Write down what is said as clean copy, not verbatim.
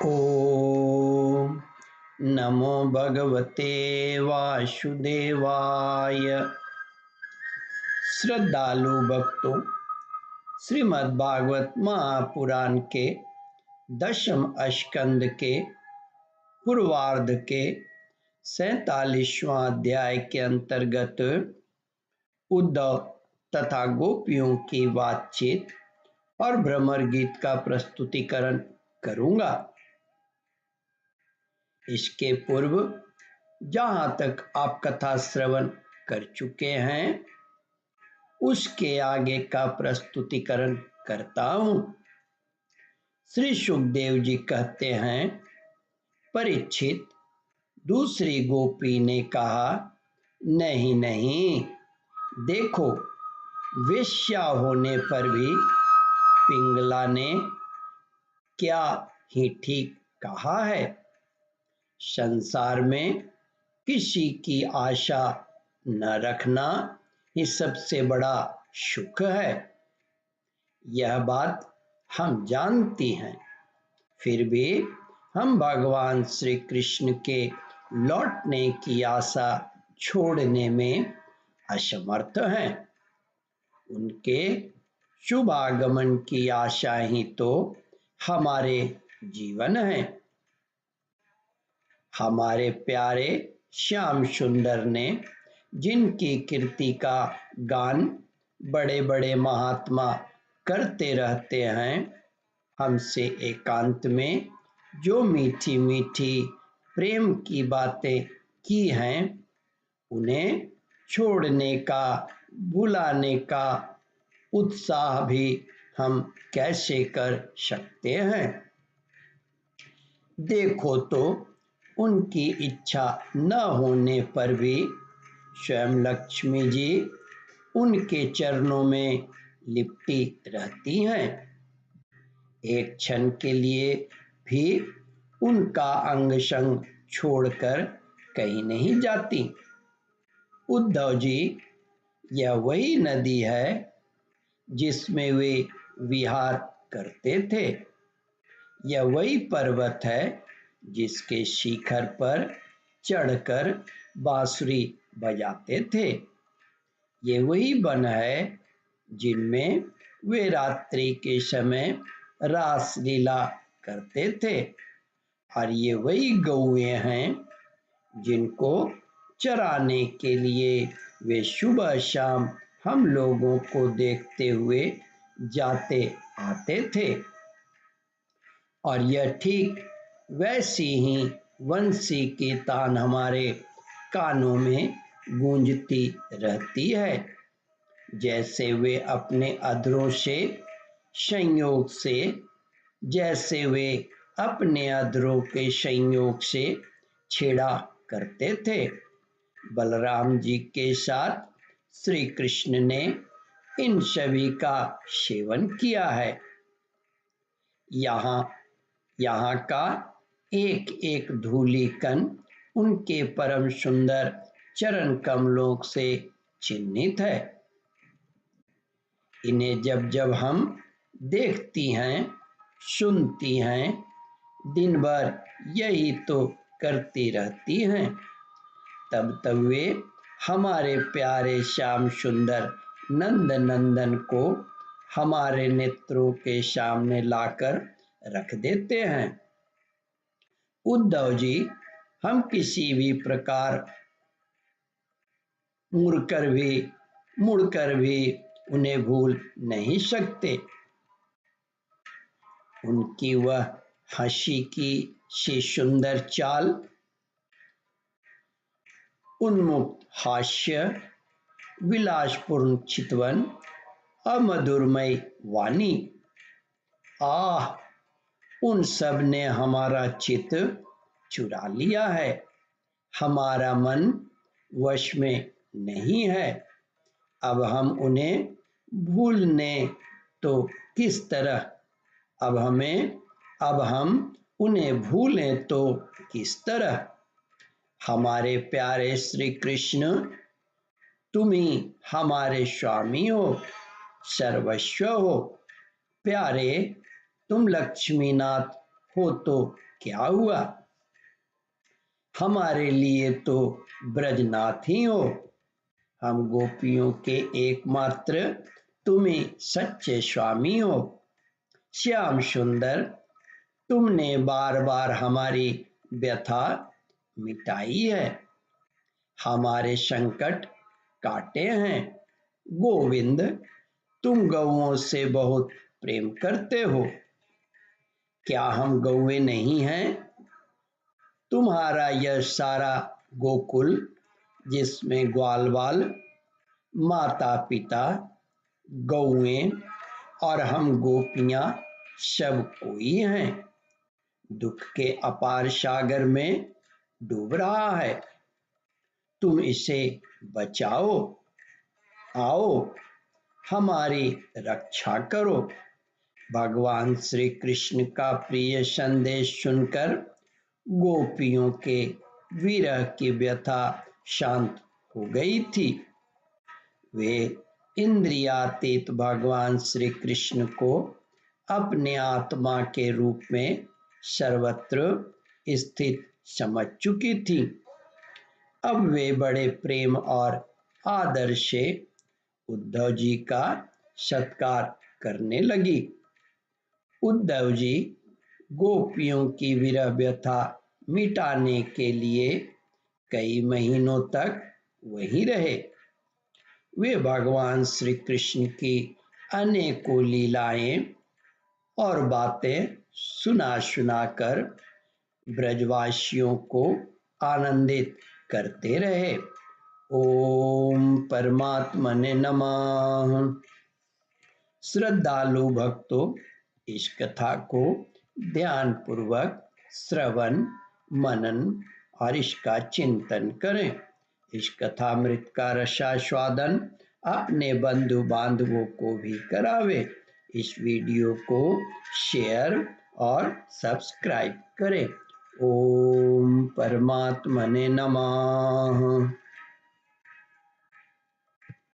ओम नमो भगवते वासुदेवाय। श्रद्धालु भक्तों, श्रीमद् भागवत महापुराण के दशम स्कंद के पूर्वार्ध के 47वां अध्याय के अंतर्गत उद्धव तथा गोपियों की बातचीत और भ्रमर गीत का प्रस्तुतिकरण करूंगा। इसके पूर्व जहां तक आप कथा श्रवण कर चुके हैं उसके आगे का प्रस्तुतिकरण करता हूं। श्री सुखदेव जी कहते हैं, परीक्षित, दूसरी गोपी ने कहा, नहीं नहीं, देखो, वेश्या होने पर भी पिंगला ने क्या ही ठीक कहा है। संसार में किसी की आशा न रखना ही सबसे बड़ा सुख है। यह बात हम जानती हैं, फिर भी हम भगवान श्री कृष्ण के लौटने की आशा छोड़ने में असमर्थ हैं। उनके शुभ आगमन की आशा ही तो हमारे जीवन है। हमारे प्यारे श्याम सुंदर ने जिनकी कीर्ति का गान बड़े बड़े महात्मा करते रहते हैं, हमसे एकांत में जो मीठी मीठी प्रेम की बातें की हैं, उन्हें छोड़ने का, भुलाने का उत्साह भी हम कैसे कर सकते हैं। देखो तो, उनकी इच्छा न होने पर भी स्वयं लक्ष्मी जी उनके चरणों में लिपटी रहती हैं। एक क्षण के लिए भी उनका अंग संग छोड़कर कहीं नहीं जाती। उद्धव जी, यह वही नदी है जिसमें वे विहार करते थे। यह वही पर्वत है जिसके शिखर पर चढ़कर बांसुरी बजाते थे। ये वही वन है जिनमें वे रात्रि के समय रास लीला करते थे। और ये वही गौएं हैं जिनको चराने के लिए वे सुबह शाम हम लोगों को देखते हुए जाते आते थे। और यह ठीक वैसी ही वंशी की तान हमारे कानों में गूंजती रहती है, जैसे वे अपने अधरों से संयोग से जैसे वे अपने अधरों के संयोग से छेड़ा करते थे। बलराम जी के साथ श्री कृष्ण ने इन सभी का सेवन किया है। यहाँ का एक एक धूली कण उनके परम सुंदर चरण कमलों से चिन्हित है। इन्हें जब जब हम देखती हैं, सुनती हैं, दिन भर यही तो करती रहती हैं, तब तब वे हमारे प्यारे श्याम सुंदर नंद नंदन को हमारे नेत्रों के सामने लाकर रख देते हैं। उद्धव जी, हम किसी भी प्रकार मुड़कर भी उन्हें भूल नहीं सकते। उनकी वह हंसी की सी सुंदर चाल, उन्मुक्त हास्य, विलासपूर्ण चितवन, अमधुरमय वाणी, आह, उन सब ने हमारा चित्त चुरा लिया है। हमारा मन वश में नहीं है। अब हम उन्हें भूलने तो किस तरह, अब हम उन्हें भूलें तो किस तरह। हमारे प्यारे श्री कृष्ण, तुम ही हमारे स्वामी हो, सर्वस्व हो। प्यारे, तुम लक्ष्मीनाथ हो तो क्या हुआ? हमारे लिए तो ब्रजनाथ ही हो। हम गोपियों के एकमात्र तुम्ही सच्चे स्वामी हो। श्याम सुंदर, तुमने बार बार हमारी व्यथा मिटाई है, हमारे संकट काटे हैं। गोविंद, तुम गौओं से बहुत प्रेम करते हो। क्या हम गौएं नहीं हैं? तुम्हारा यह सारा गोकुल, जिसमें ग्वाल बाल, माता पिता, गौएं और हम गोपियां सब कोई हैं, दुख के अपार सागर में डूब रहा है। तुम इसे बचाओ। आओ, हमारी रक्षा करो। भगवान श्री कृष्ण का प्रिय संदेश सुनकर गोपियों के विरह की व्यथा शांत हो गई थी। वे इंद्रियातीत भगवान श्री कृष्ण को अपने आत्मा के रूप में सर्वत्र स्थित समझ चुकी थी। अब वे बड़े प्रेम और आदर से उद्धव जी का सत्कार करने लगी। उद्धव जी गोपियों की विरह व्यथा मिटाने के लिए कई महीनों तक वहीं रहे। वे भगवान श्री कृष्ण की अनेकों लीलाएं और बातें सुना सुना कर ब्रजवासियों को आनंदित करते रहे। ओम परमात्मने नमः। श्रद्धालु भक्तों, इस कथा को ध्यान पूर्वक श्रवण, मनन और इसका चिंतन करें। इस कथामृत का रसास्वादन अपने बंधु बांधवों को भी करावे। इस वीडियो को शेयर और सब्सक्राइब करें। ओम परमात्मने नमः।